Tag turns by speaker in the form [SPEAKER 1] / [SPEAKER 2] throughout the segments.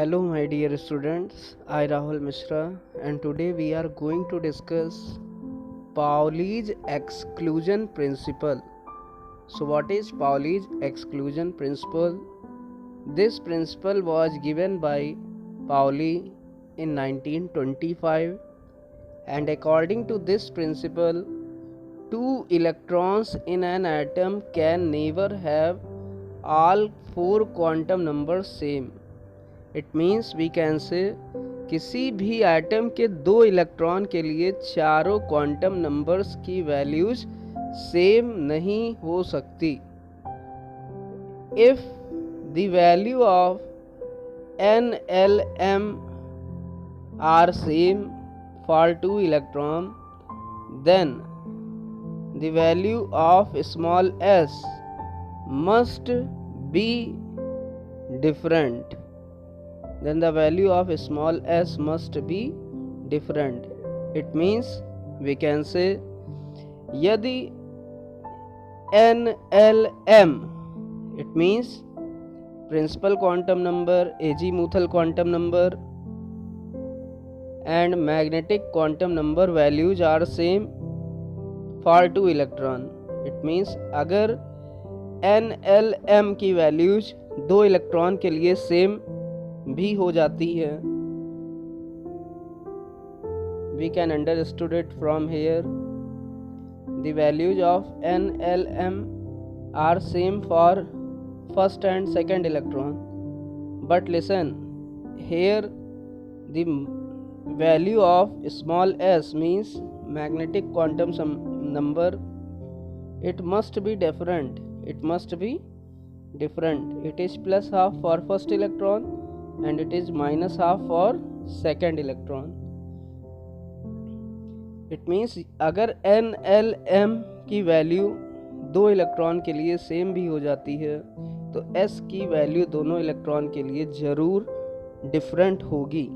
[SPEAKER 1] Hello, my dear students. I Rahul Mishra, and today we are going to discuss Pauli's exclusion principle. So, what is Pauli's exclusion principle? This principle was given by Pauli in 1925, and according to this principle, two electrons in an atom can never have all four quantum numbers same. It means we can say किसी भी atom के दो electron के लिए चारों quantum numbers की values same नहीं हो सकती. If the value of NLM are same for two electron, then the value of small s must be different. Then the value of small s must be different. It means we can say यदि NLM, it means principal quantum number, azimuthal quantum number and magnetic quantum number values are same for two electron. It means अगर NLM की values दो electron के लिए same भी हो जाती है, we can understood it from here. The values of NLM are same for first and second electron, but listen here, the value of small s means magnetic quantum number, it must be different. It is plus half for first electron and it is minus half for second electron. It means अगर NLM की value दो electron के लिए same भी हो जाती है तो S की वैल्यू दोनों इलेक्ट्रॉन के लिए जरूर डिफरेंट होगी.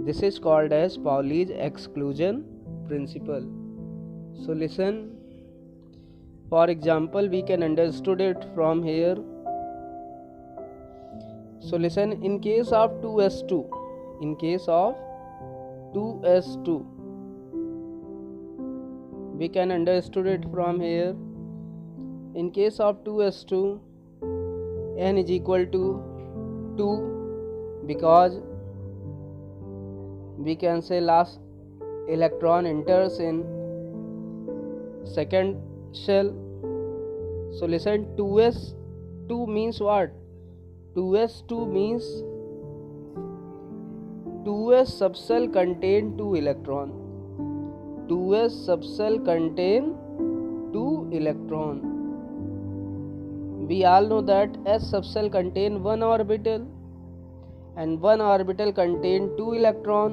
[SPEAKER 1] This is called as Pauli's exclusion principle. So listen, for example we can understood it from here. So listen, in case of 2s2, we can understood it from here. In case of 2s2, n is equal to 2 because we can say last electron enters in second shell. So listen, 2s2 means what? 2s2 means 2s subcell contain 2 electron. 2s subcell contain 2 electron. We all know that s subcell contain one orbital and one orbital contain 2 electron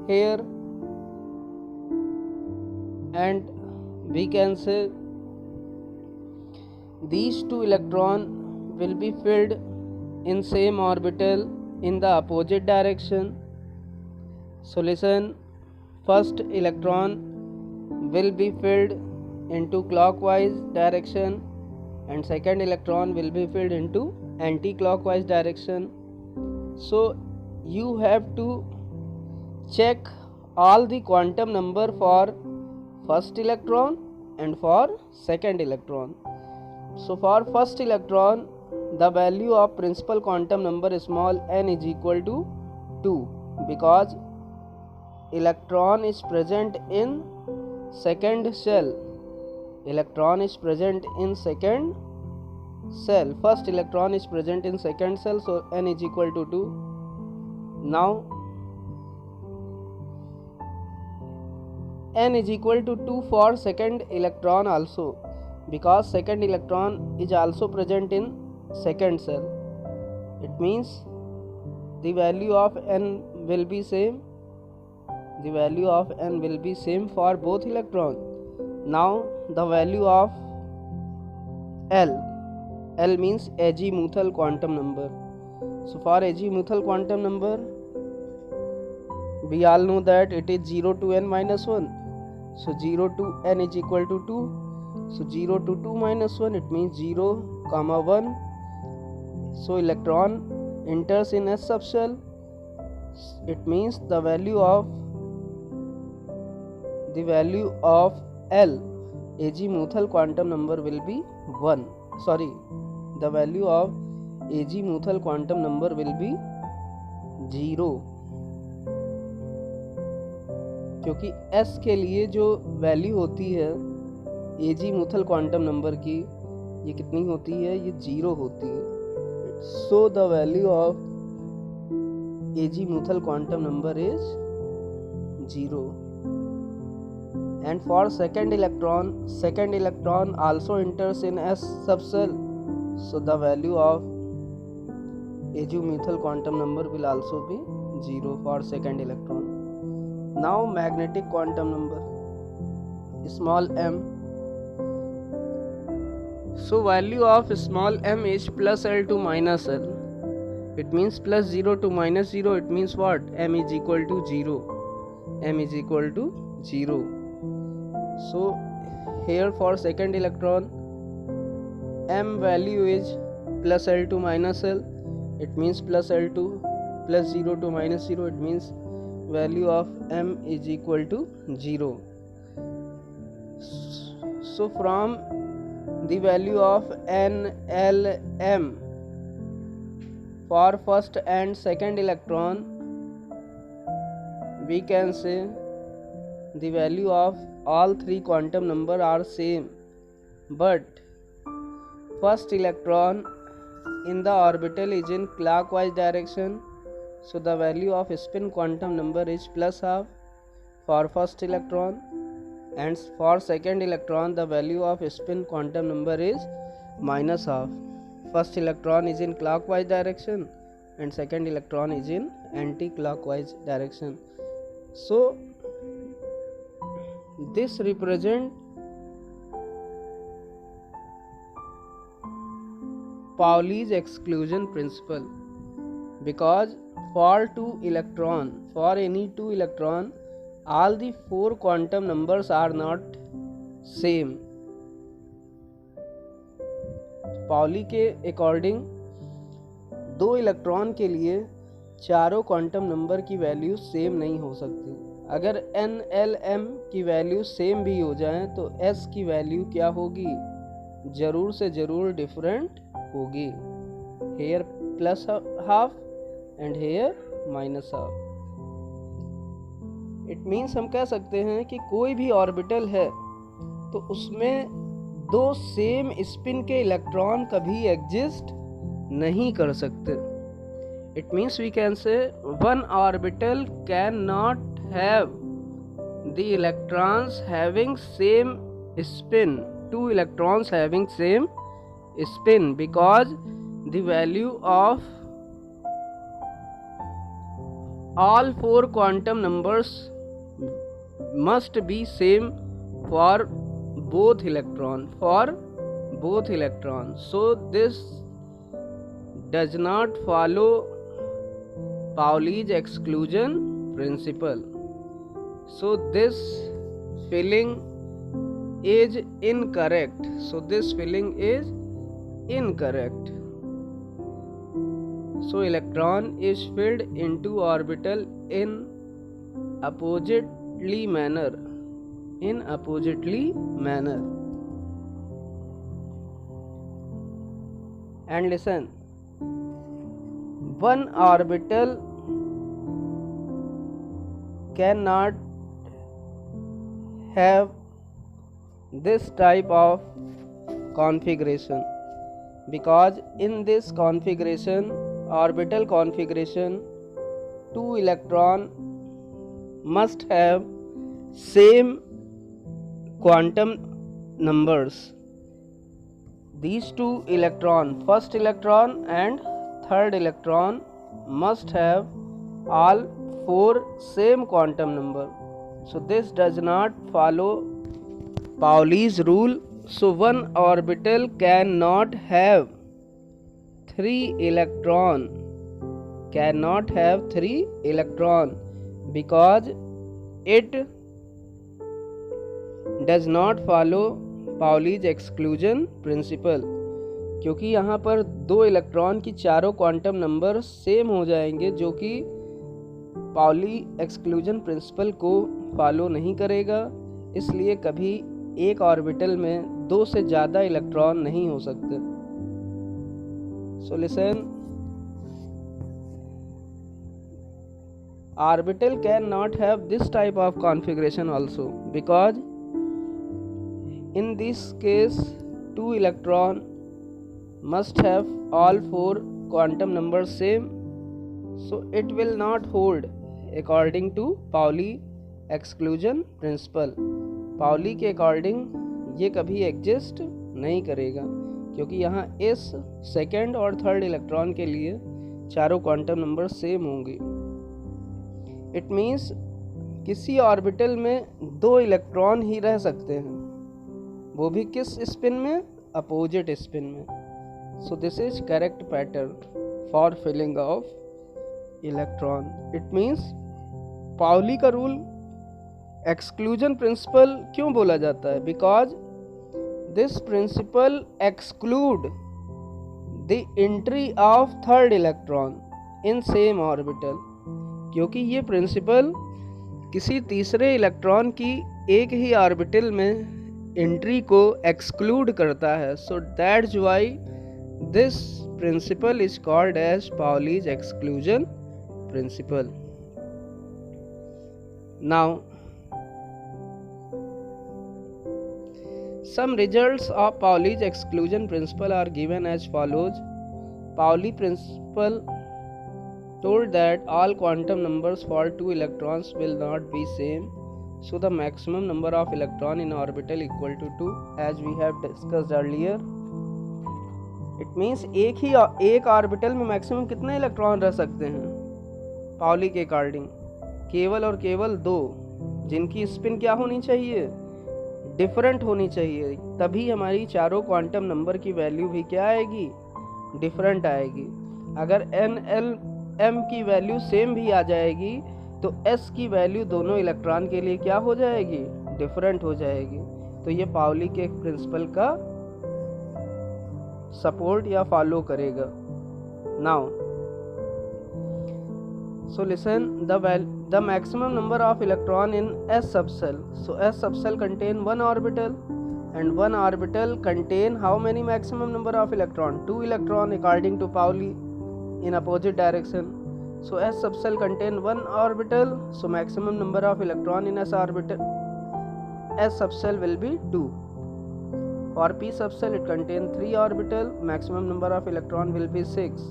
[SPEAKER 1] here, and we can say these 2 electron will be filled in same orbital in the opposite direction. So listen, first electron will be filled into clockwise direction and second electron will be filled into anti-clockwise direction. So you have to check all the quantum number for first electron and for second electron. So for first electron, the value of principal quantum number small n is equal to 2 because electron is present in second shell. First electron is present in second cell, so n is equal to 2. Now n is equal to 2 for second electron also because second electron is also present in second cell. It means the value of n will be same. For both electrons. Now the value of L means azimuthal quantum number. So for azimuthal quantum number, we all know that it is 0 to n minus 1. So 0 to n is equal to 2. So 0 to 2 minus 1, it means 0, 1. So electron enters in S subshell, it means the value of L azimuthal quantum number will be 1. Sorry, the value of azimuthal quantum number will be 0, क्योंकि S के लिए जो value होती है azimuthal quantum number की, ये कितनी होती है, ये 0 होती है. So the value of azimuthal quantum number is 0. And for second electron also enters in S subshell, so the value of azimuthal quantum number will also be 0 for second electron. Now magnetic quantum number, small m. So value of small m is plus L to minus L. It means plus 0 to minus 0. It means what? M is equal to 0. M is equal to 0. So here for second electron, m value is plus L to minus L. It means plus L to plus 0 to minus 0. It means value of m is equal to 0. So from the value of n, L, m for first and second electron, we can say the value of all three quantum number are same, but first electron in the orbital is in clockwise direction, so the value of spin quantum number is plus half for first electron, and for second electron the value of spin quantum number is minus half. First electron is in clockwise direction and second electron is in anti-clockwise direction. So this represent Pauli's exclusion principle, because for any two electron, all the four quantum numbers are not same. Pauli के according दो electron के लिए चारों quantum number की value same नहीं हो सकती. अगर n, l, m की वैल्यू सेम भी हो जाए तो s की वैल्यू क्या होगी, जरूर से जरूर डिफरेंट होगी. Here plus half and here minus half. It means हम कह सकते हैं कि कोई भी ऑर्बिटल है तो उसमें दो सेम स्पिन के इलेक्ट्रॉन कभी एग्जिस्ट नहीं कर सकते. It means we can say one orbital can not have the electrons having same spin, two electrons having same spin, because the value of all four quantum numbers must be same for both electrons. So this does not follow Pauli's exclusion principle. So this filling is incorrect. So electron is filled into orbital in oppositely manner. And listen, one orbital cannot have this type of configuration, because in this configuration, orbital configuration, two electron must have same quantum numbers. These two electron, first electron and third electron, must have all four same quantum number. So this does not follow Pauli's rule. So one orbital cannot have three electron, because it does not follow Pauli's exclusion principle. क्योंकि यहाँ पर दो electron की चारों quantum number same हो जाएंगे, जो कि पाउली एक्सक्लूजन प्रिंसिपल को फॉलो नहीं करेगा। इसलिए कभी एक ऑर्बिटल में दो से ज़्यादा इलेक्ट्रॉन नहीं हो सकते। So listen, orbital cannot have this type of configuration also, because in this case two electron must have all four quantum numbers same, so it will not hold according to Pauli exclusion principle. Pauli के according ये कभी exist नहीं करेगा, क्योंकि यहाँ इस second और third electron के लिए चारों क्वांटम नंबर सेम होंगे। इट मीन्स किसी ऑर्बिटल में दो इलेक्ट्रॉन ही रह सकते हैं, वो भी किस स्पिन में? अपोजिट स्पिन में। So this is correct pattern for filling of electron. It means Pauli का रूल एक्सक्लूजन प्रिंसिपल क्यों बोला जाता है? Because this principle exclude the entry of third electron in same orbital. क्योंकि ये प्रिंसिपल किसी तीसरे इलेक्ट्रॉन की एक ही ऑर्बिटल में एंट्री को एक्सक्लूड करता है। So that's why this principle is called as Pauli's exclusion principle. Now some results of Pauli's exclusion principle are given as follows. Pauli principle told that all quantum numbers for two electrons will not be same, so the maximum number of electron in orbital equal to 2, as we have discussed earlier. It means एक orbital में maximum कितने electron रह सकते हैं? Pauli के according केवल और केवल दो, जिनकी स्पिन क्या होनी चाहिए? डिफरेंट होनी चाहिए। तभी हमारी चारों क्वांटम नंबर की वैल्यू भी क्या आएगी? डिफरेंट आएगी। अगर NLM की वैल्यू सेम भी आ जाएगी तो S की वैल्यू दोनों इलेक्ट्रॉन के लिए क्या हो जाएगी? डिफरेंट हो जाएगी। तो ये पाउली के प्रिंसिपल का सपोर्ट या फॉलो करेगा। Now so listen, the maximum number of electron in S subcell. So S subcell contain one orbital, and one orbital contain how many maximum number of electron? 2 electron according to Pauli in opposite direction. So S subcell contain one orbital, so maximum number of electron in S subcell will be 2. For P subcell it contain 3 orbital, maximum number of electron will be 6.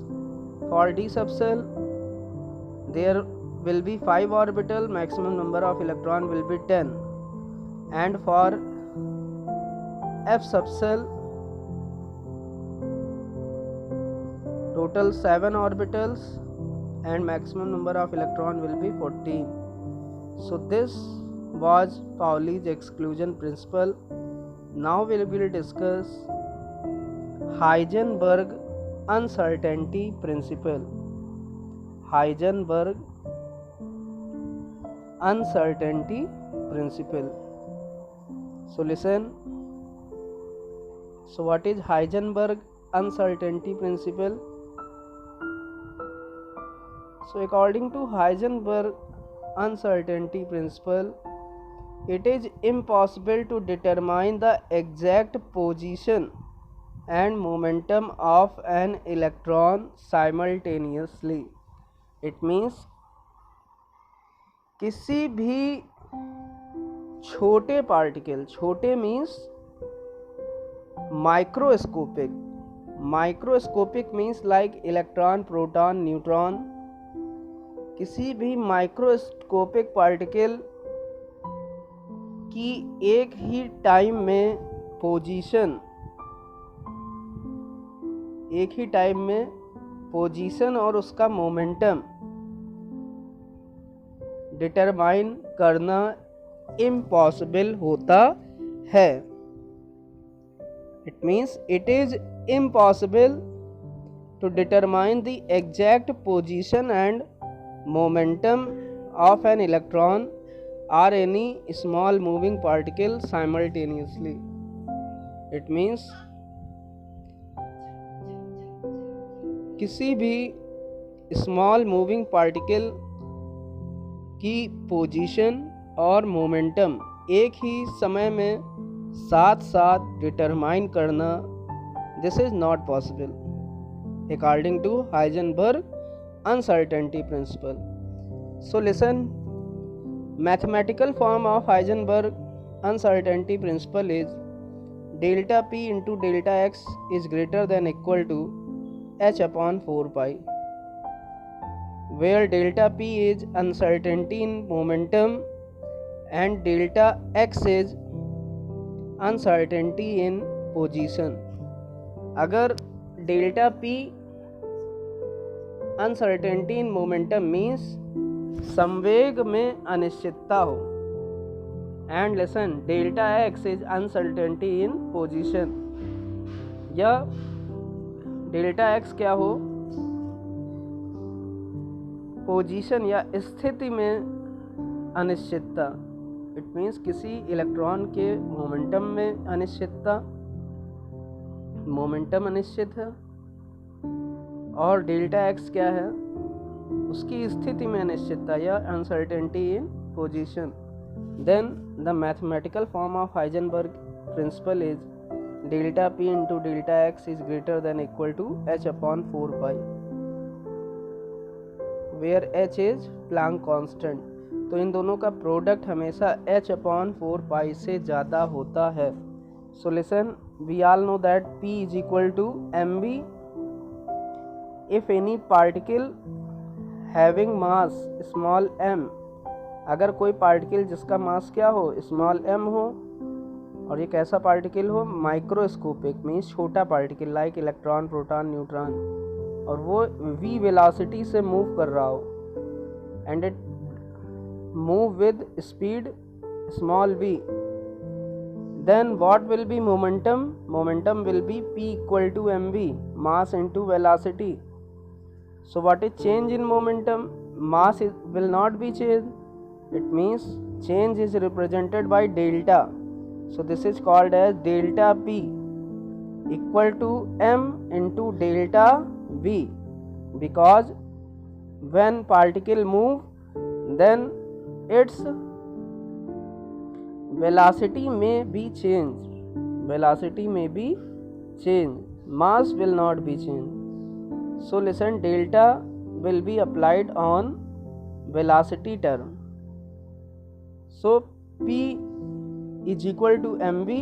[SPEAKER 1] For D subcell there will be 5 orbital, maximum number of electron will be 10. And for F subcell total 7 orbitals and maximum number of electron will be 14. So this was Pauli's exclusion principle. Now we will discuss Heisenberg uncertainty principle. Heisenberg uncertainty principle. So listen. So what is Heisenberg uncertainty principle? So according to Heisenberg uncertainty principle, it is impossible to determine the exact position and momentum of an electron simultaneously. It means किसी भी छोटे particle, छोटे means microscopic means like electron, proton, neutron, किसी भी microscopic particle की एक ही time में position और उसका मोमेंटम डिटरमाइन करना इम्पॉसिबल होता है। It means it is impossible to determine the exact position and momentum of an electron or any small moving particle simultaneously. It means किसी भी स्मॉल मूविंग पार्टिकल की position और momentum एक ही समय में साथ साथ डिटरमाइन करना, this is not possible according to Heisenberg uncertainty principle. So listen, mathematical form of Heisenberg uncertainty principle is delta p into delta x is greater than equal to h upon 4 pi, where delta p is uncertainty in momentum and delta x is uncertainty in position. अगर delta P uncertainty in momentum means संवेग में अनिश्चितता हो, and lesson delta X is uncertainty in position, या delta x क्या हो, position या स्थिति में अनिश्चितता. इट मीन्स किसी इलेक्ट्रॉन के मोमेंटम में अनिश्चितता, मोमेंटम अनिश्चित है, और डेल्टा एक्स क्या है, उसकी स्थिति में अनिश्चितता या uncertainty in position. Then the mathematical form of Heisenberg principle is delta P into delta X is greater than equal to H upon 4 pi, where H is Planck constant. तो इन दोनों का प्रोडक्ट हमेशा एच अपॉन 4 पाई से ज़्यादा होता है. So listen, we all know that P is equal to M B. If any particle having mass small m, अगर कोई पार्टिकल जिसका मास क्या हो, स्मॉल m हो, और ये कैसा पार्टिकल हो, माइक्रोस्कोपिक मीन्स छोटा particle like electron, proton, neutron, और वो v वेलोसिटी से मूव कर रहा हो, and it move with speed small v, then what will be momentum? Momentum will be p equal to mv, mass into velocity. So what is change in momentum? Mass will not be changed. It means change is represented by delta. So this is called as delta p equal to m into delta v, because when particle move, then its velocity may be changed. Velocity may be changed. Mass will not be changed. So listen, delta will be applied on velocity term. So p is equal to mv.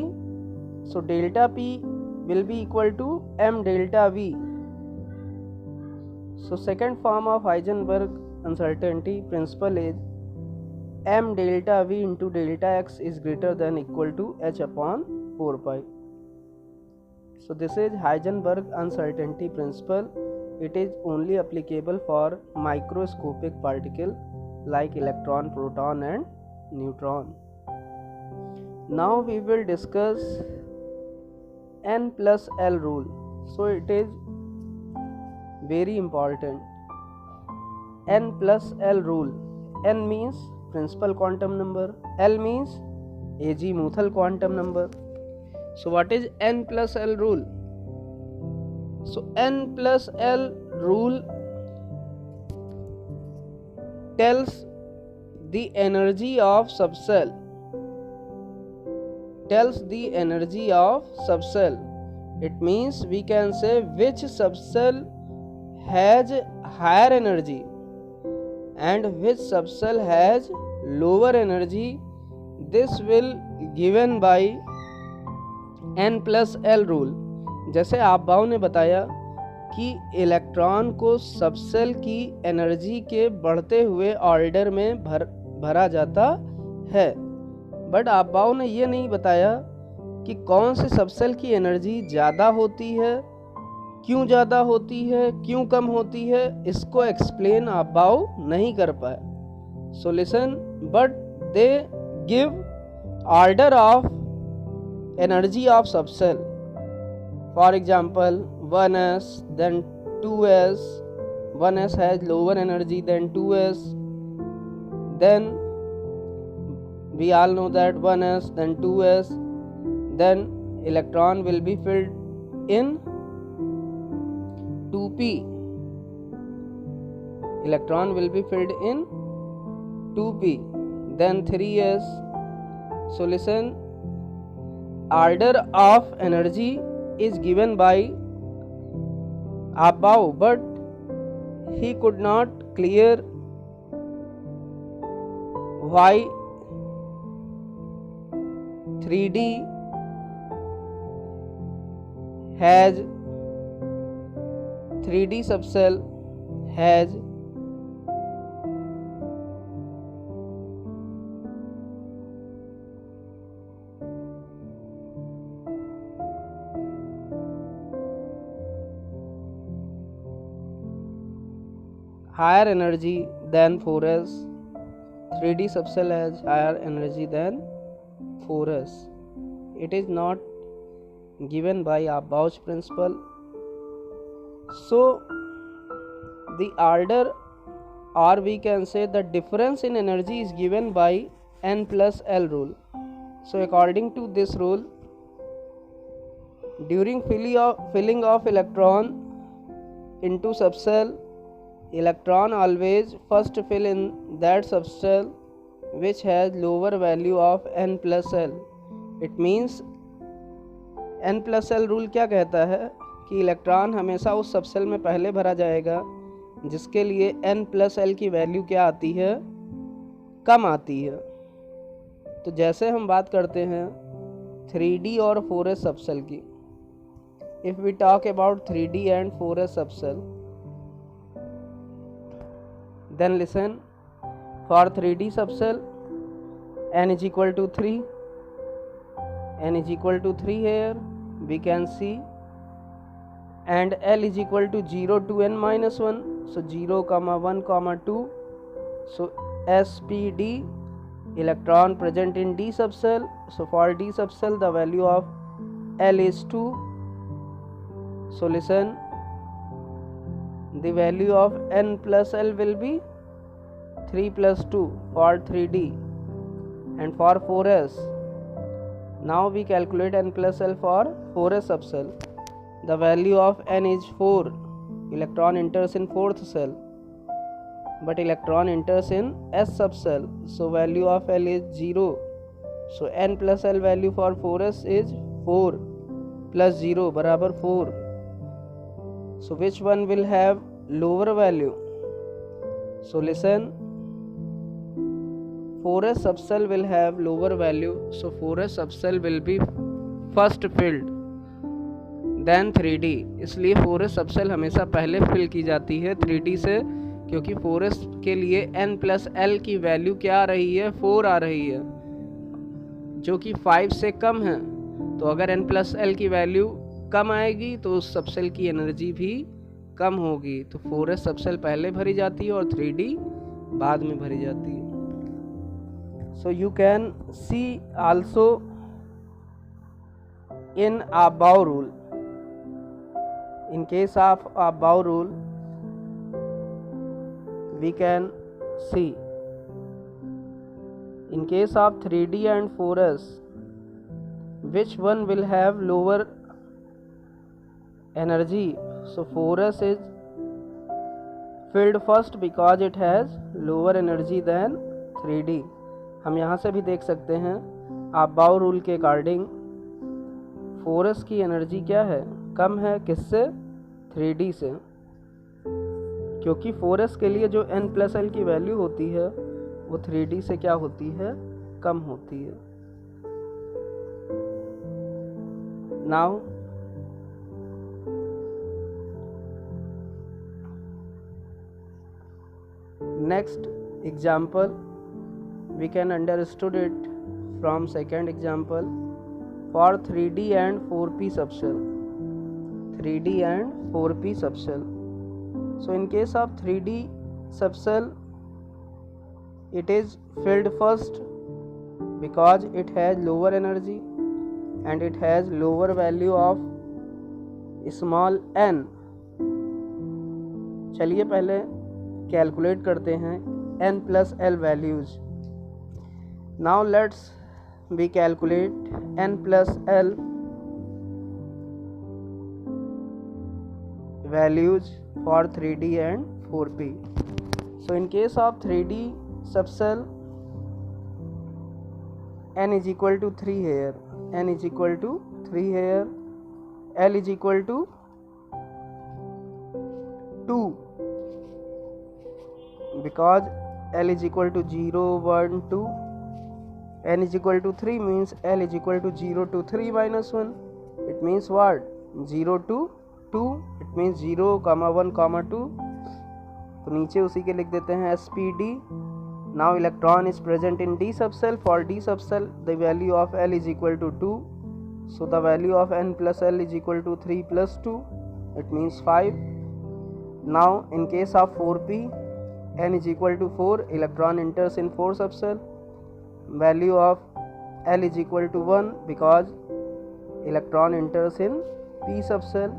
[SPEAKER 1] So delta p will be equal to m delta v. So second form of Heisenberg uncertainty principle is m delta v into delta x is greater than equal to h upon 4 pi. So this is Heisenberg uncertainty principle. It is only applicable for microscopic particle like electron, proton and neutron. Now we will discuss n plus L rule. So it is very important. N plus L rule. N means principal quantum number, L means azimuthal quantum number. So what is n plus L rule? So n plus L rule tells the energy of subcell. Tells the energy of subcell. It means we can say which subcell has higher energy and which subcell has lower energy. This will given by n plus L rule. जैसे आबाओ ने बताया कि electron को subshell की energy के बढ़ते हुए order में भरा जाता है, बट आबाओ ने ये नहीं बताया कि कौन से सबसेल की एनर्जी ज़्यादा होती है, क्यों ज़्यादा होती है, क्यों कम होती है. इसको एक्सप्लेन आबाओ नहीं कर पाए. So listen, but they give order of energy of subshell. For example, 1s, then 2s. 1s has lower energy than 2s. Then we all know that 1s, then 2s. Then electron will be filled in 2p. electron will be filled in 2p, then 3s. So listen, order of energy is given by above, but he could not clear why 3D has 3D subcell has higher energy than 4s. 3D subcell has higher energy than 4s. It is not given by Abou's principle. So the order, or we can say the difference in energy, is given by n plus L rule. So according to this rule, during filling of electron into subcell, electron always first fill in that subcell which has lower value of n plus L. It means n plus L rule क्या कहता है कि electron हमेशा उस subshell में पहले भरा जाएगा जिसके लिए n प्लस एल की वैल्यू क्या आती है, कम आती है। तो जैसे हम बात करते हैं 3D और 4s सबसेल की, if we talk about 3D and 4s subshell, then listen, for 3D subcell n is equal to 3, n is equal to 3 here we can see, and L is equal to 0 to n minus 1, so 0 comma 1 comma 2, so SPD, electron present in D subcell, so for D subcell the value of L is 2. So listen, the value of n plus L will be 3 plus 2 for 3D, and for 4s, now we calculate n plus L for 4s subcell. The value of n is 4, electron enters in 4th cell, but electron enters in S subcell, so value of L is 0. So n plus L value for 4s is 4 plus 0 बराबर 4. So which one will have lower value? So listen, 4s subcell will have lower value, so 4s subcell will be first filled then 3D. इसलिए 4s subcell हमेशा पहले fill की जाती है 3D से, क्योंकि 4s के लिए n प्लस L की वैल्यू क्या आ रही है, 4 आ रही है, जो कि 5 से कम है। तो अगर n प्लस L की वैल्यू कम आएगी तो उस सबसेल की एनर्जी भी कम होगी। तो 4s सबसेल पहले भरी जाती है और 3D बाद में भरी जाती है। So you can see also in Abou rule. In case of Abou rule, we can see in case of 3D and 4s, which one will have lower energy. So 4s is filled first because it has lower energy than 3D. हम यहाँ से भी देख सकते हैं about rule के according 4s की energy क्या है, कम है, किससे, 3D से, क्योंकि 4s के लिए जो n प्लस एल की वैल्यू होती है वो 3D से क्या होती है, कम होती है। Now next example, we can understood it from second example for 3D and 4p subcell. 3D and 4p subcell. So in case of 3D subcell, it is filled first because it has lower energy and it has lower value of small n. चलिए पहले calculate करते हैं n plus L values. Now let's we calculate n plus L values for 3D and 4p. So in case of 3D subcell, n is equal to 3 here, n is equal to 3 here, L is equal to 2, because L is equal to 0, 1, 2, n is equal to 3 means L is equal to 0 to 3 minus 1. It means what? 0 to 2. It means 0, 1, 2. तो नीचे उसी के लिख देते हैं SPD. Now electron is present in D subcell. For D subcell, the value of L is equal to 2. So the value of n plus L is equal to 3 plus 2. It means 5. Now in case of 4p, n is equal to 4. Electron enters in 4 subcell. Value of L is equal to 1 because electron enters in p subcell.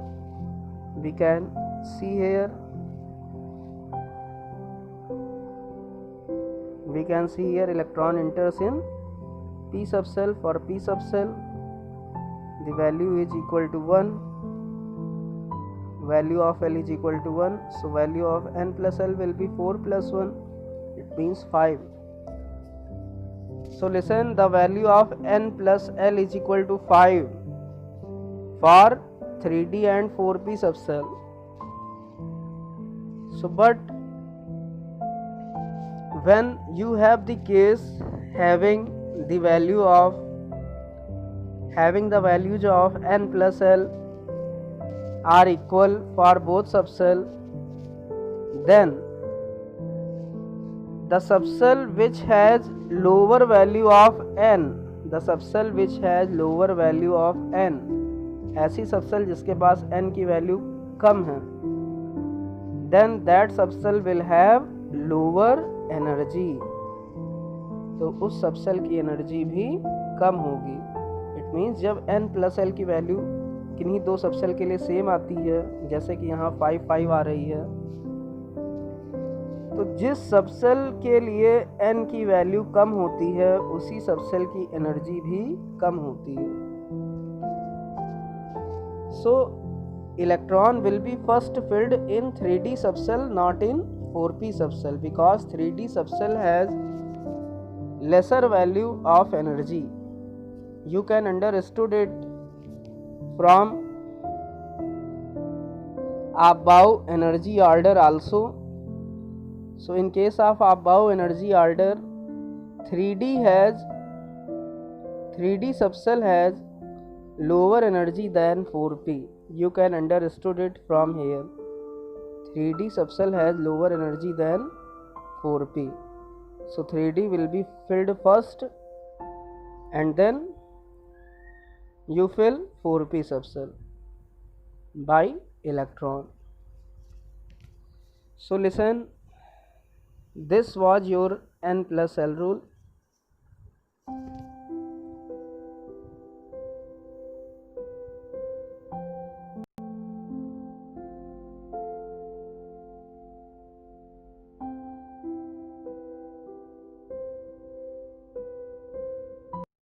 [SPEAKER 1] We can see here. We can see here electron enters in p subcell. For p subcell, the value is equal to 1. Value of L is equal to 1. So value of n plus L will be 4 plus 1. It means 5. So listen, the value of n plus L is equal to 5 for 3D and 4p subcell. So but when you have the case having the values of n plus L are equal for both subcell, then the subcell which has lower value of n, ऐसी subshell जिसके पास n की value कम है, then that subcell will have lower energy. तो उस subshell की energy भी कम होगी. It means जब n प्लस l की वैल्यू किन्हीं दो सबसेल के लिए सेम आती है, जैसे कि यहाँ 5 5 आ रही है, तो जिस सबसेल के लिए n की वैल्यू कम होती है उसी सबसेल की एनर्जी भी कम होती है. So electron will be first filled in 3D subcell, not in 4p subcell, because 3D subcell has lesser value of energy. You can understood it from above energy order also. So in case of above energy order, 3D subcell has lower energy than 4p. You can understood it from here. 3D subcell has lower energy than 4p. So 3D will be filled first and then you fill 4p subcell by electron. So listen, this was your n plus L rule.